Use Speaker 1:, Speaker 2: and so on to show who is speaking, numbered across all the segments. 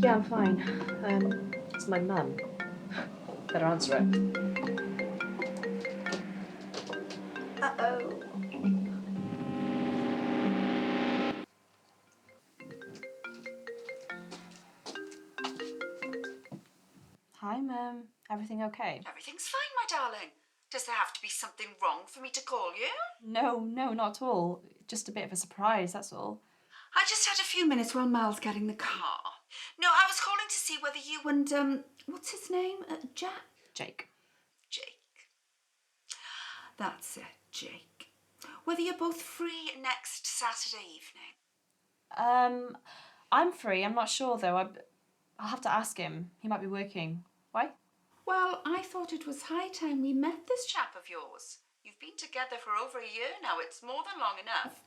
Speaker 1: Yeah, I'm fine. It's my mum. Better answer it.
Speaker 2: Uh-oh.
Speaker 1: Hi, Mum. Everything okay?
Speaker 2: Everything's fine, my darling. Does there have to be something wrong for me to call you?
Speaker 1: No, not at all. Just a bit of a surprise, that's all.
Speaker 2: I just had a few minutes while Mal's getting the car. No, I was calling to see whether you and, what's his name?
Speaker 1: Jake.
Speaker 2: Jake. That's it, Jake. Whether you're both free next Saturday evening.
Speaker 1: I'm free. I'm not sure, though. I'll have to ask him. He might be working. Why?
Speaker 2: Well, I thought it was high time we met this chap of yours. You've been together for over a year now. It's more than long enough.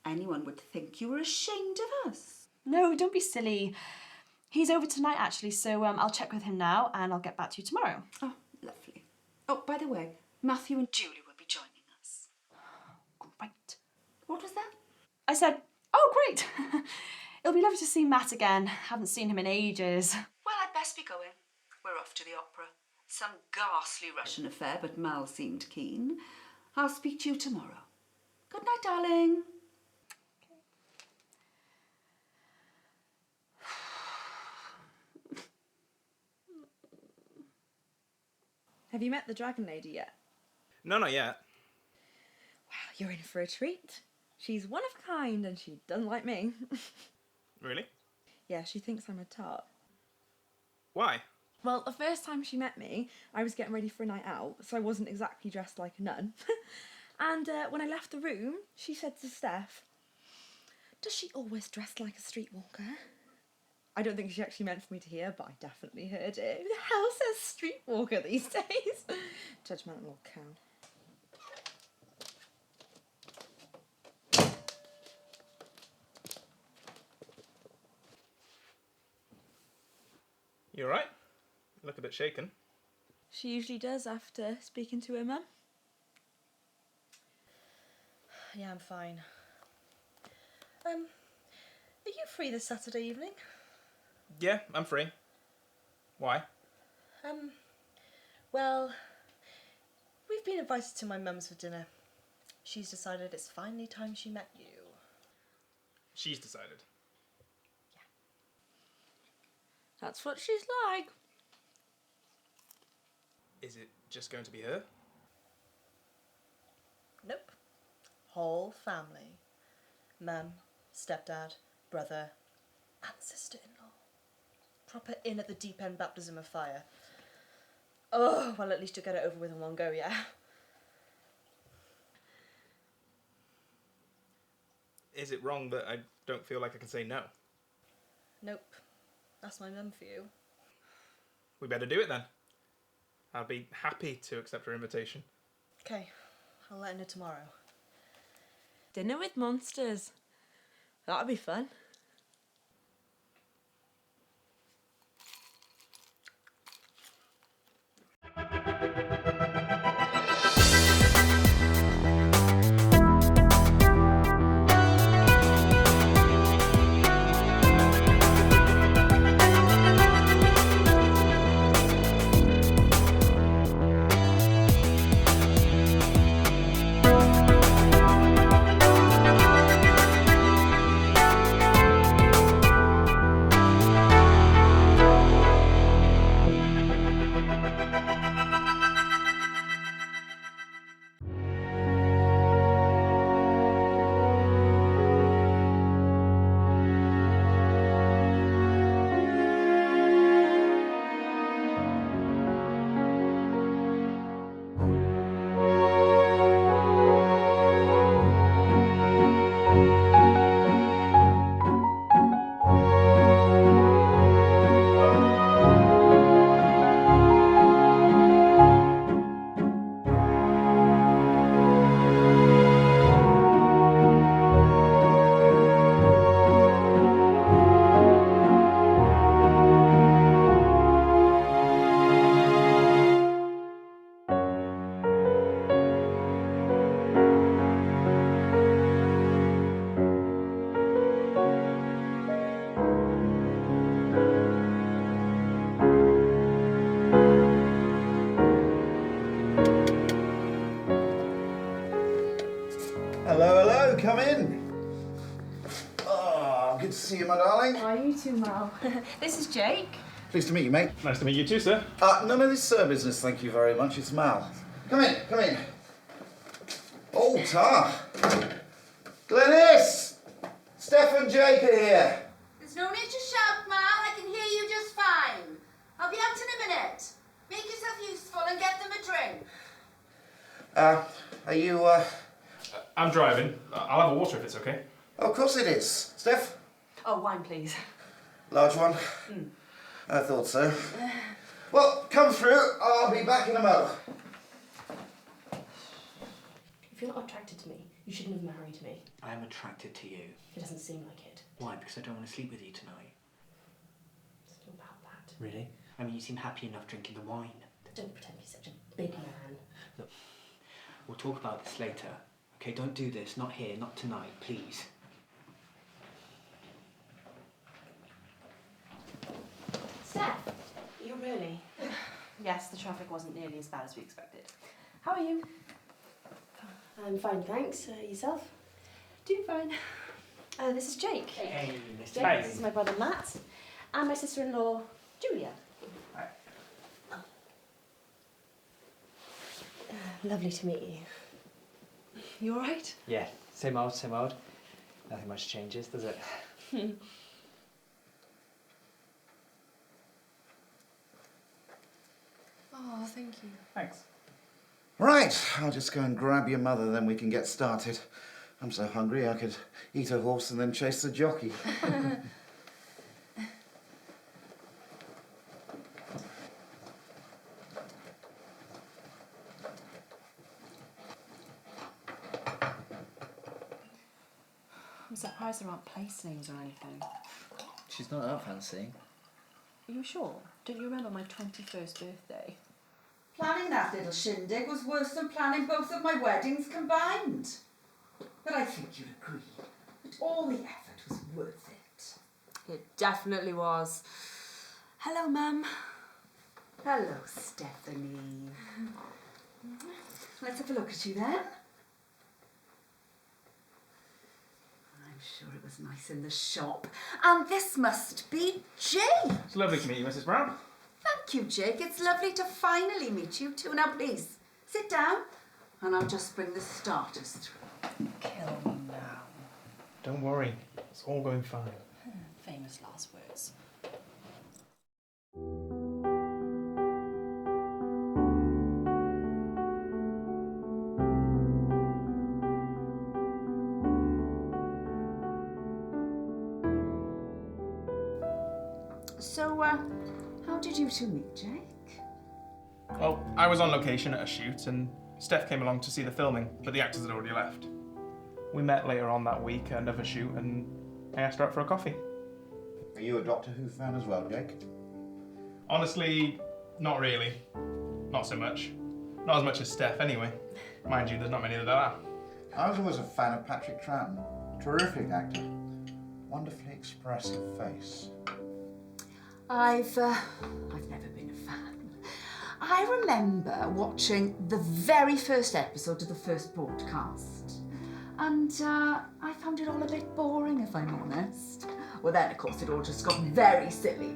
Speaker 2: Anyone would think you were ashamed of us.
Speaker 1: No, don't be silly. He's over tonight, actually, so I'll check with him now and I'll get back to you tomorrow.
Speaker 2: Oh, lovely. Oh, by the way, Matthew and Julie will be joining us.
Speaker 1: Great.
Speaker 2: What was that?
Speaker 1: I said, oh, great. It'll be lovely to see Matt again. Haven't seen him in ages.
Speaker 2: Well, I'd best be going. We're off to the opera. Some ghastly Russian affair, but Mal seemed keen. I'll speak to you tomorrow. Good night, darling.
Speaker 3: Have you met the dragon lady yet?
Speaker 4: No, not yet.
Speaker 3: Wow, you're in for a treat. She's one of a kind and she doesn't like me.
Speaker 4: Really?
Speaker 3: Yeah, she thinks I'm a tart.
Speaker 4: Why?
Speaker 3: Well, the first time she met me, I was getting ready for a night out, so I wasn't exactly dressed like a nun. And when I left the room, she said to Steph, "Does she always dress like a streetwalker?" I don't think she actually meant for me to hear, but I definitely heard it. Who the hell says streetwalker these days? Judgmental little cow.
Speaker 4: You alright? You look a bit shaken.
Speaker 3: She usually does after speaking to her mum.
Speaker 5: Yeah, I'm fine. Are you free this Saturday evening?
Speaker 4: Yeah, I'm free. Why?
Speaker 5: Well, we've been invited to my mum's for dinner. She's decided it's finally time she met you.
Speaker 4: She's decided.
Speaker 3: That's what she's like.
Speaker 4: Is it just going to be her?
Speaker 5: Nope. Whole family. Mum, stepdad, brother, and sister-in-law. Proper in at the deep end baptism of fire. Oh, well, at least you'll get it over with in one go, yeah?
Speaker 4: Is it wrong that I don't feel like I can say no?
Speaker 5: Nope. That's my mum for you.
Speaker 4: We better do it then. I'd be happy to accept her invitation.
Speaker 5: Okay, I'll let her know tomorrow.
Speaker 3: Dinner with monsters. That'd be fun.
Speaker 6: see you, my darling.
Speaker 1: Are you too, Mal? This is Jake.
Speaker 6: Pleased to meet you, mate.
Speaker 4: Nice to meet you too, sir.
Speaker 6: None of this business, thank you very much. It's Mal. Come in, come in. Oh, Tar. Glenys! Steph and Jake are here.
Speaker 2: There's no need to shout, Mal. I can hear you just fine. I'll be out in a minute. Make yourself useful and get them a drink.
Speaker 6: Are you,
Speaker 4: I'm driving. I'll have a water if it's okay.
Speaker 6: Oh, of course it is. Steph?
Speaker 1: Oh, wine, please.
Speaker 6: Large one? I thought so. Well, come through. I'll be back in a mo.
Speaker 7: If you're not attracted to me, you shouldn't have married me.
Speaker 8: I am attracted to you.
Speaker 7: It doesn't seem like it.
Speaker 8: Why? Because I don't want to sleep with you tonight.
Speaker 7: It's not about that.
Speaker 8: Really? I mean, you seem happy enough drinking the wine.
Speaker 7: Don't pretend to be such a big man.
Speaker 8: Look, we'll talk about this later. Okay, don't do this. Not here, not tonight, please.
Speaker 7: Steph, you really?
Speaker 1: Yes, the traffic wasn't nearly as bad as we expected. How are you?
Speaker 7: I'm fine, thanks. Yourself?
Speaker 1: Doing fine. This is Jake.
Speaker 8: Hey, Mr.
Speaker 1: Jake, this is my brother Matt, and my sister-in-law, Julia.
Speaker 7: Lovely to meet you.
Speaker 1: You all right?
Speaker 8: Yeah, same old, same old. Nothing much changes, does it?
Speaker 1: Oh, thank you.
Speaker 4: Thanks.
Speaker 6: Right, I'll just go and grab your mother, then we can get started. I'm so hungry I could eat a horse and then chase the jockey.
Speaker 1: I'm surprised there aren't place names or anything.
Speaker 9: She's not out fancying.
Speaker 1: Are you sure? Don't you remember my 21st birthday?
Speaker 2: Planning that little shindig was worse than planning both of my weddings combined. But I think you'd agree that all the effort was worth it.
Speaker 3: It definitely was. Hello, Mum.
Speaker 2: Hello, Stephanie. Let's have a look at you then. I'm sure it was nice in the shop. And this must be Jake.
Speaker 4: It's lovely to meet you, Mrs. Brown.
Speaker 2: Thank you, Jake. It's lovely to finally meet you too. Now, please, sit down and I'll just bring the starters through.
Speaker 1: Kill me now.
Speaker 4: Don't worry. It's all going fine.
Speaker 1: Famous last words.
Speaker 2: So, how did you two meet, Jake?
Speaker 4: Well, I was on location at a shoot and Steph came along to see the filming, but the actors had already left. We met later on that week at another shoot and I asked her out for a coffee.
Speaker 6: Are you a Doctor Who fan as well, Jake?
Speaker 4: Honestly, not really. Not so much. Not as much as Steph, anyway. Mind you, there's not many that are.
Speaker 6: I was always a fan of Patrick Troughton. Terrific actor. Wonderfully expressive face.
Speaker 2: I've never been a fan. I remember watching the very first episode of the first broadcast. And I found it all a bit boring, if I'm honest. Well, then, of course, it all just got very silly.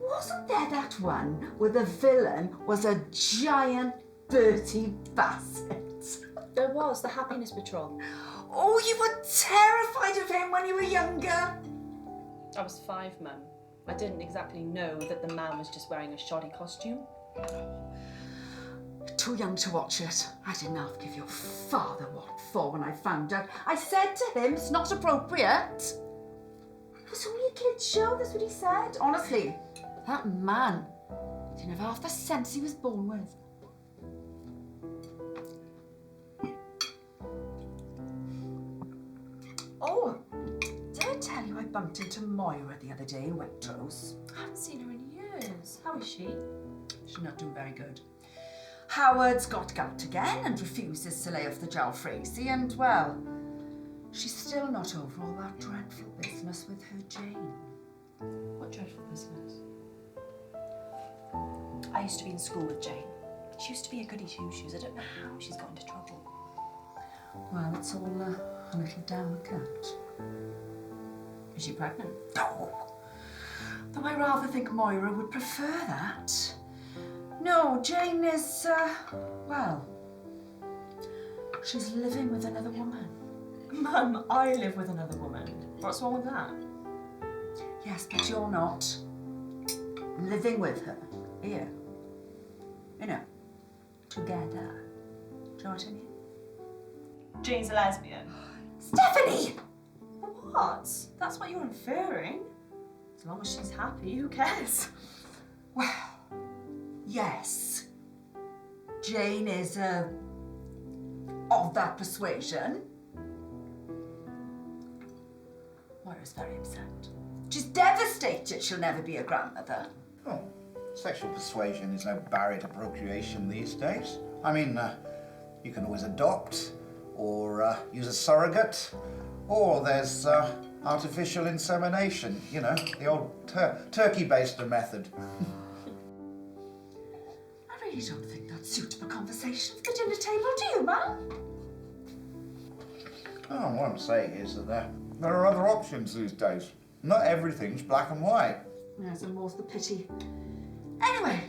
Speaker 2: Wasn't there that one where the villain was a giant Bertie Bassett?
Speaker 7: There was, the Happiness Patrol.
Speaker 2: Oh, you were terrified of him when you were younger.
Speaker 1: I was 5, Mum. I didn't exactly know that the man was just wearing a shoddy costume.
Speaker 2: Too young to watch it. I didn't half give your father what for when I found out. I said to him, it's not appropriate. It was only a kid's show, that's what he said. Honestly, that man didn't have half the sense he was born with. Oh, did I tell you I bumped into Moira the other day in Waitrose?
Speaker 1: I haven't seen her in years. How is she?
Speaker 2: She's not doing very good. Howard's got gout again and refuses to lay off the jalfrezi and, well, she's still not over all that dreadful business with her Jane.
Speaker 1: What dreadful business? I used to be in school with Jane. She used to be a goody two-shoes. I don't know how she's got into trouble.
Speaker 2: Well, it's all a little delicate. Is she pregnant? No. Though I rather think Moira would prefer that. No, Jane is, well, she's living with another woman.
Speaker 5: Mum, I live with another woman. What's wrong with that?
Speaker 2: Yes, but you're not living with her here. You know, together. Do you know what I mean?
Speaker 1: Jane's a lesbian.
Speaker 2: Stephanie!
Speaker 5: What? That's what you're inferring. As long as she's happy, who cares?
Speaker 2: Well, yes. Jane is, of that persuasion. Moira's very upset. She's devastated she'll never be a grandmother.
Speaker 6: Oh, sexual persuasion is no barrier to procreation these days. I mean, you can always adopt, or use a surrogate, or there's artificial insemination, you know, the old turkey-baster method.
Speaker 2: I really don't think that's suitable conversation for the dinner table, do you, Mum?
Speaker 6: Oh, what I'm saying is that there are other options these days. Not everything's black and white.
Speaker 2: Yes, and more's the pity. Anyway,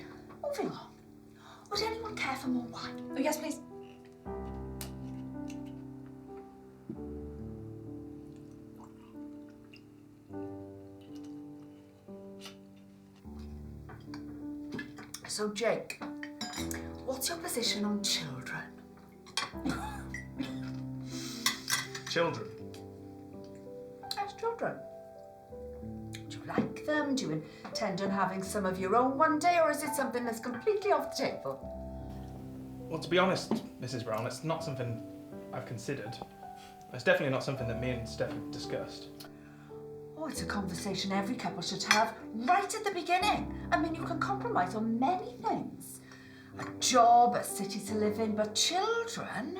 Speaker 2: moving on. Would anyone care for more wine?
Speaker 1: Oh, yes, please.
Speaker 2: So, Jake, what's your position on children?
Speaker 4: Children.
Speaker 2: As children. Do you like them? Do you intend on having some of your own one day, or is it something that's completely off the table?
Speaker 4: Well, to be honest, Mrs. Brown, it's not something I've considered. It's definitely not something that me and Steph have discussed.
Speaker 2: Oh, it's a conversation every couple should have right at the beginning. I mean, you can compromise on many things. A job, a city to live in, but children?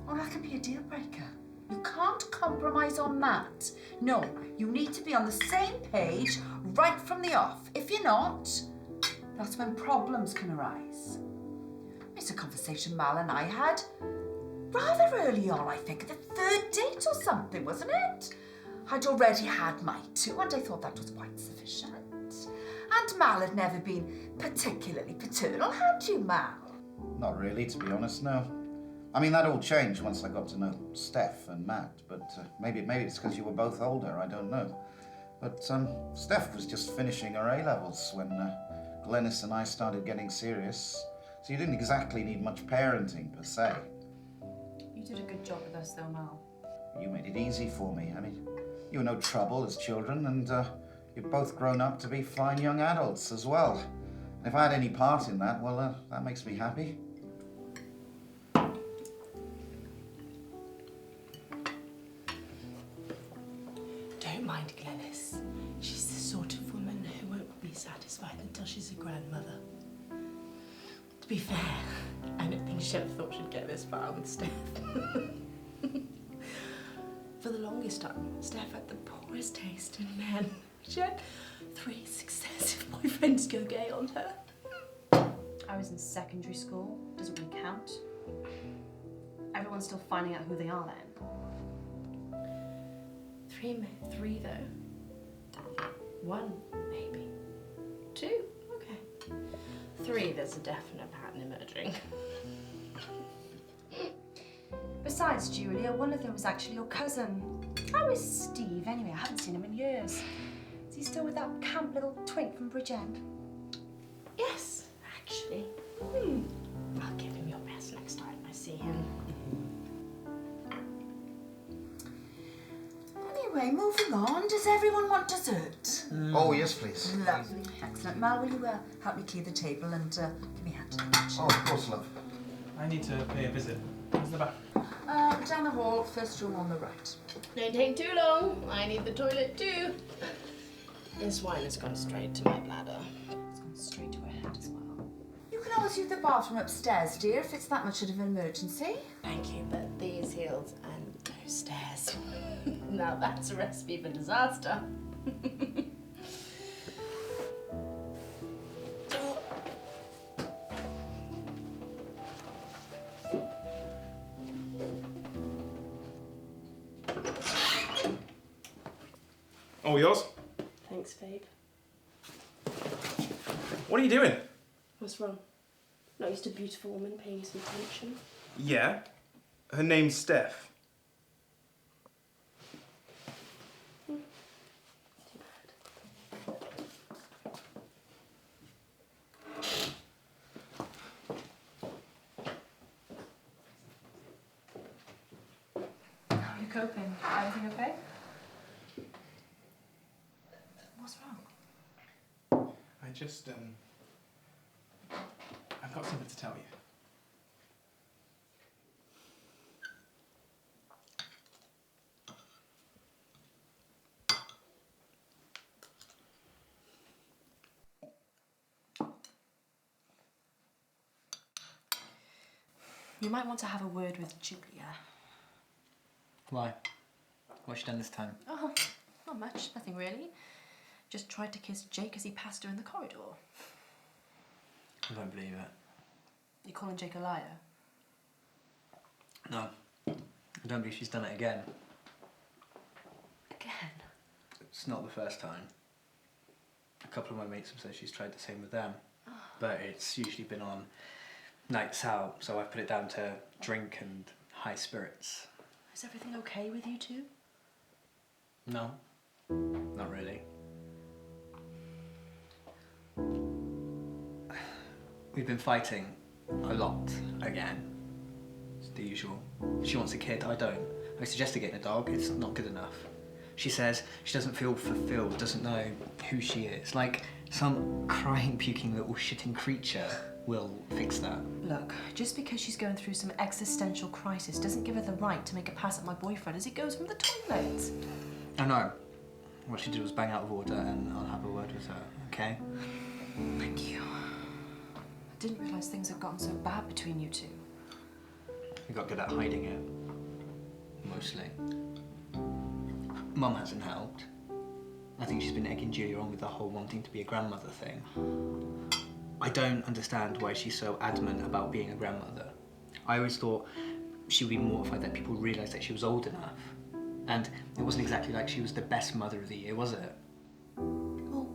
Speaker 2: Oh, that can be a deal breaker. You can't compromise on that. No, you need to be on the same page right from the off. If you're not, that's when problems can arise. It's a conversation Mal and I had rather early on, I think, the third date or something, wasn't it? I'd already had my two, and I thought that was quite sufficient. And Mal had never been particularly paternal, had you, Mal?
Speaker 6: Not really, to be honest, no. I mean, that all changed once I got to know Steph and Matt, but maybe it's because you were both older, I don't know. But Steph was just finishing her A-levels when Glennis and I started getting serious, so you didn't exactly need much parenting, per se.
Speaker 1: You did a good job with us, though, Mal.
Speaker 6: You made it easy for me. I mean, you were no trouble as children, and you've both grown up to be fine young adults as well. And if I had any part in that, well, that makes me happy.
Speaker 7: Don't mind Glennis. She's the sort of woman who won't be satisfied until she's a grandmother. To be fair, I don't think she ever thought she'd get this far with Steph. For the longest time, Steph had the poorest taste in men. She had 3 successive boyfriends go gay on her.
Speaker 1: I was in secondary school. Doesn't really count. Everyone's still finding out who they are then.
Speaker 7: 3 though. 1, maybe. 2, okay. 3, there's a definite pattern emerging.
Speaker 1: Besides, Julia, one of them was actually your cousin. How is Steve, anyway? I haven't seen him in years. Is he still with that camp little twink from Bridgend?
Speaker 7: Yes, actually. I'll give him your best next time I see him.
Speaker 2: Anyway, moving on. Does everyone want dessert?
Speaker 6: Oh, yes, please.
Speaker 2: Lovely. Excellent. Mal, will you help me clear the table and give me a hand?
Speaker 6: Oh, of course, love.
Speaker 4: I need to pay a visit. Where's the bath?
Speaker 2: Down the hall, first room on the right.
Speaker 7: Don't take too long. I need the toilet too. This wine has gone straight to my bladder.
Speaker 1: It's gone straight to her head as well.
Speaker 2: You can always use the bathroom upstairs, dear, if it's that much of an emergency.
Speaker 7: Thank you, but these heels and those stairs. Now that's a recipe for disaster.
Speaker 4: All yours.
Speaker 7: Thanks, babe.
Speaker 4: What are you doing?
Speaker 7: What's wrong? Not used to a beautiful woman paying some attention.
Speaker 4: Yeah. Her name's Steph.
Speaker 7: Too bad.
Speaker 1: How are you coping? Everything okay? What's wrong?
Speaker 4: I just, I've got something to tell you.
Speaker 1: You might want to have a word with Julia.
Speaker 9: Why? What's she done this time?
Speaker 1: Oh, not much. Nothing really. Just tried to kiss Jake as he passed her in the corridor.
Speaker 9: I don't believe it.
Speaker 1: You calling Jake a liar?
Speaker 9: No. I don't believe she's done it again.
Speaker 1: Again?
Speaker 9: It's not the first time. A couple of my mates have said she's tried the same with them. But it's usually been on nights out, so I've put it down to drink and high spirits.
Speaker 1: Is everything okay with you two?
Speaker 9: No, not really. We've been fighting a lot again. It's the usual. She wants a kid, I don't. I suggested getting a dog, it's not good enough. She says she doesn't feel fulfilled, doesn't know who she is. Like some crying, puking little shitting creature will fix that.
Speaker 1: Look, just because she's going through some existential crisis doesn't give her the right to make a pass at my boyfriend as he goes from the toilet.
Speaker 9: I know. What she did was bang out of order, and I'll have a word with her, okay?
Speaker 1: Thank you. I didn't realise things had gotten so bad between you two.
Speaker 9: We got good at hiding it. Mostly. Mum hasn't helped. I think she's been egging Julia on with the whole wanting to be a grandmother thing. I don't understand why she's so adamant about being a grandmother. I always thought she would be mortified that people realised that she was old enough. And it wasn't exactly like she was the best mother of the year, was it?
Speaker 1: Well,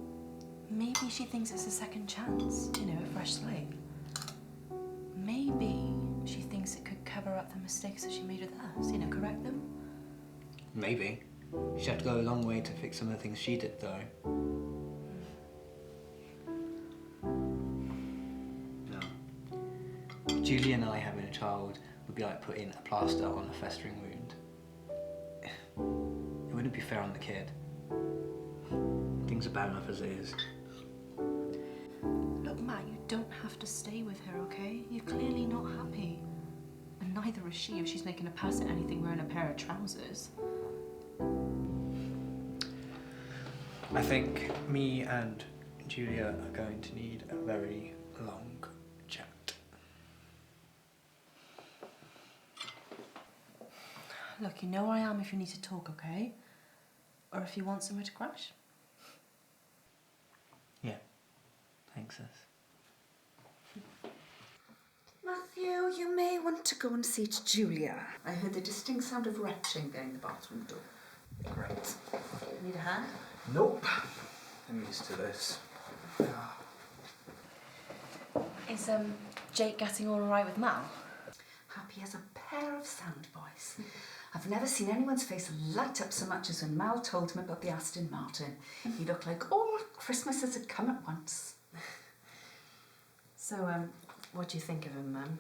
Speaker 1: maybe she thinks it's a second chance, you know, a fresh slate. Maybe she thinks it could cover up the mistakes that she made with us, you know, correct them.
Speaker 9: Maybe. She'd have to go a long way to fix some of the things she did, though. No. Julie and I having a child would be like putting a plaster on a festering wound. It wouldn't be fair on the kid. Things are bad enough as it is.
Speaker 1: Look, Matt, you don't have to stay with her, okay? You're clearly not happy. And neither is she if she's making a pass at anything wearing a pair of trousers.
Speaker 9: I think me and Julia are going to need a very long chat.
Speaker 1: Look, you know where I am if you need to talk, okay? Or if you want somewhere to crash.
Speaker 9: Yeah. Thanks, sis.
Speaker 2: Matthew, you may want to go and see to Julia. I heard the distinct sound of retching behind the bathroom door.
Speaker 9: Great.
Speaker 1: Need a hand?
Speaker 9: Nope. I'm used to this.
Speaker 1: Is Jake getting all right with Mal?
Speaker 2: Happy as a pair of sandboys. I've never seen anyone's face light up so much as when Mal told him about the Aston Martin. He looked like all Christmases had come at once.
Speaker 1: So, what do you think of him, Mum?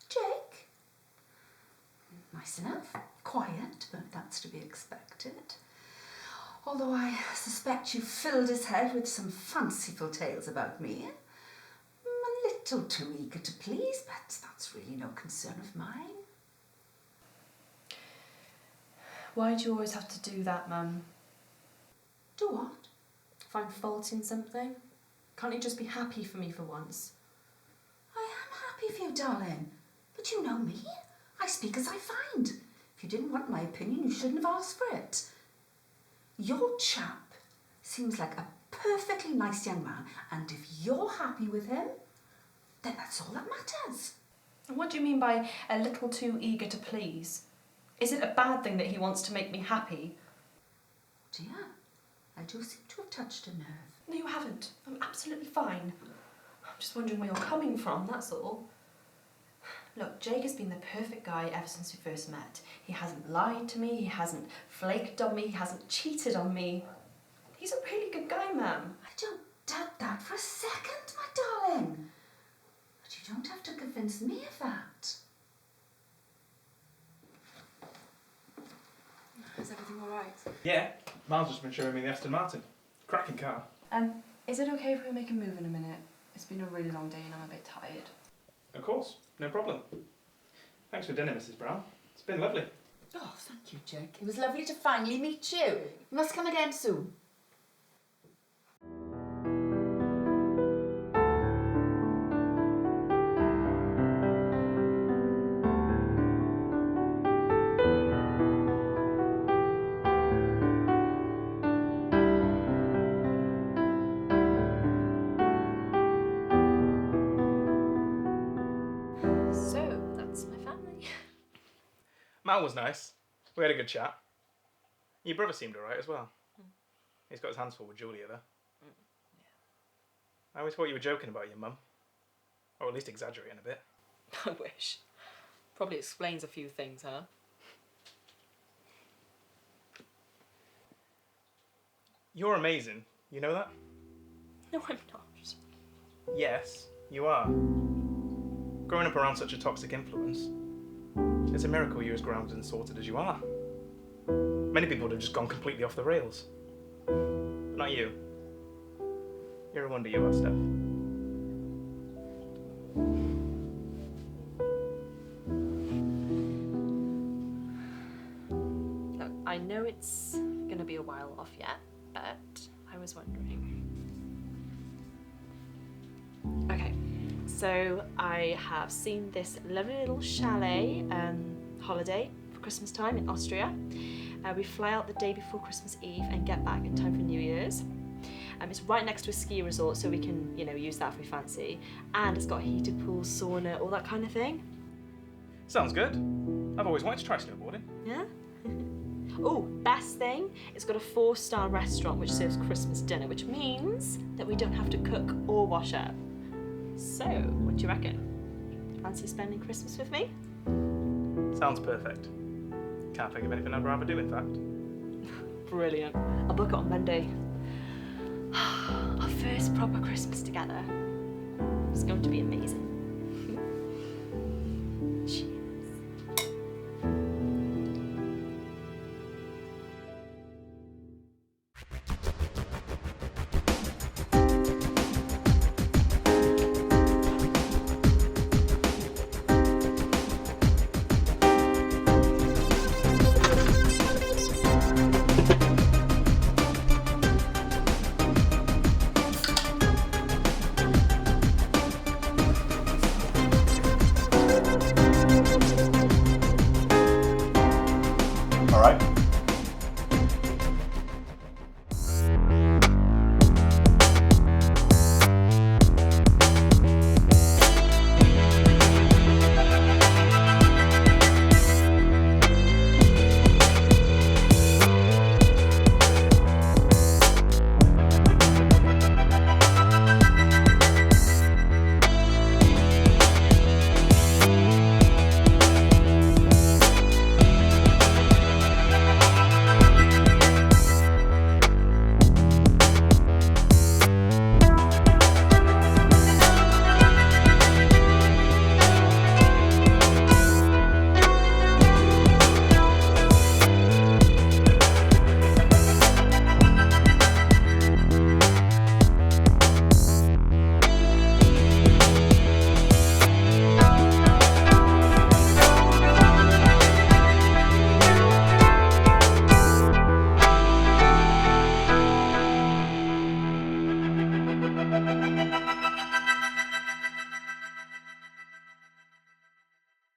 Speaker 2: Jake? Nice enough. Quiet, but that's to be expected. Although I suspect you filled his head with some fanciful tales about me. I'm a little too eager to please, but that's really no concern of mine.
Speaker 1: Why do you always have to do that, Mum?
Speaker 2: Do what?
Speaker 1: Find fault in something? Can't you just be happy for me for once?
Speaker 2: I am happy for you, darling. But you know me. I speak as I find. If you didn't want my opinion, you shouldn't have asked for it. Your chap seems like a perfectly nice young man, and if you're happy with him, then that's all that matters.
Speaker 1: And what do you mean by a little too eager to please? Is it a bad thing that he wants to make me happy?
Speaker 2: Dear, I do seem to have touched a nerve.
Speaker 1: No, you haven't. I'm absolutely fine. I'm just wondering where you're coming from, that's all. Look, Jake has been the perfect guy ever since we first met. He hasn't lied to me, he hasn't flaked on me, he hasn't cheated on me. He's a really good guy, ma'am.
Speaker 2: I don't doubt that for a second, my darling. But you don't have to convince me of that.
Speaker 3: Is everything all right?
Speaker 4: Yeah, Miles just been showing me the Aston Martin. Cracking car.
Speaker 1: Is it okay if we make a move in a minute? It's been a really long day and I'm a bit tired.
Speaker 4: Of course, no problem. Thanks for dinner, Mrs. Brown. It's been lovely.
Speaker 2: Oh, thank you, Jake. It was lovely to finally meet you. You must come again soon.
Speaker 1: So, that's my family.
Speaker 4: Mal was nice. We had a good chat. Your brother seemed alright as well. He's got his hands full with Julia, though. I always thought you were joking about your mum. Or at least exaggerating a bit.
Speaker 5: I wish. Probably explains a few things, huh?
Speaker 4: You're amazing. You know that?
Speaker 5: No, I'm not.
Speaker 4: Yes, you are. Growing up around such a toxic influence, it's a miracle you're as grounded and sorted as you are. Many people would have just gone completely off the rails. But not you. You're a wonder, you are, Steph.
Speaker 5: Look, I know it's gonna be a while off yet, but I was wondering. Okay, so I have seen this lovely little chalet holiday for Christmas time in Austria. We fly out the day before Christmas Eve and get back in time for New Year's. It's right next to a ski resort, so we can, use that if we fancy. And it's got a heated pool, sauna, all that kind of thing.
Speaker 4: Sounds good. I've always wanted to try snowboarding.
Speaker 5: Yeah? Oh, best thing, it's got a 4-star restaurant which serves Christmas dinner, which means that we don't have to cook or wash up. So, what do you reckon? Fancy spending Christmas with me?
Speaker 4: Sounds perfect. Can't think of anything I'd rather do, in fact.
Speaker 5: Brilliant. I'll book it on Monday. Our first proper Christmas together. It's going to be amazing.